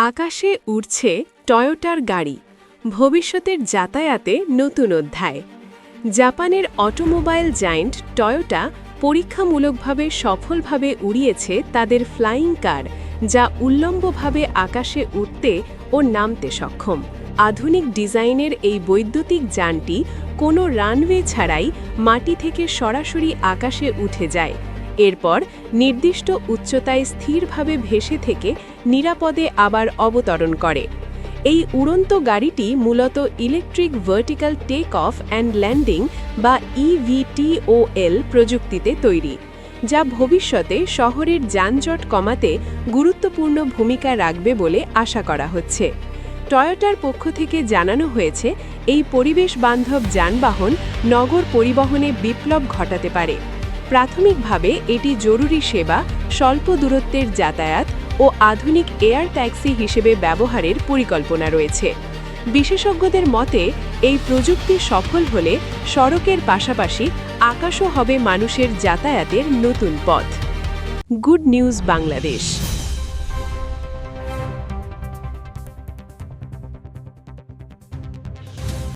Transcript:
আকাশে উড়ছে টয়োটার গাড়ি, ভবিষ্যতের যাতায়াতে নতুন অধ্যায়। জাপানের অটোমোবাইল জায়ান্ট টয়োটা পরীক্ষামূলকভাবে সফলভাবে উড়িয়েছে তাদের ফ্লাইং কার, যা উল্লম্বভাবে আকাশে উঠতে ও নামতে সক্ষম। আধুনিক ডিজাইনের এই বৈদ্যুতিক যানটি কোনো রানওয়ে ছাড়াই মাটি থেকে সরাসরি আকাশে উঠে যায়। এরপর নির্দিষ্ট উচ্চতায় স্থিরভাবে ভেসে থেকে নিরাপদে আবার অবতরণ করে। এই উড়ন্ত গাড়িটি মূলত electric vertical take off and landing বা ইভিটিওএল প্রযুক্তিতে তৈরি, যা ভবিষ্যতে শহরের যানজট কমাতে গুরুত্বপূর্ণ ভূমিকা রাখবে বলে আশা করা হচ্ছে। টয়োটার পক্ষ থেকে জানানো হয়েছে, এই পরিবেশ বান্ধব যানবাহন নগর পরিবহনে বিপ্লব ঘটাতে পারে। প্রাথমিকভাবে এটি জরুরি সেবা, স্বল্প দূরত্বের যাতায়াত ও আধুনিক এয়ার ট্যাক্সি হিসেবে ব্যবহারের পরিকল্পনা রয়েছে। বিশেষজ্ঞদের মতে, এই প্রযুক্তি সফল হলে সড়কের পাশাপাশি আকাশও হবে মানুষের যাতায়াতের নতুন পথ। Good news Bangladesh.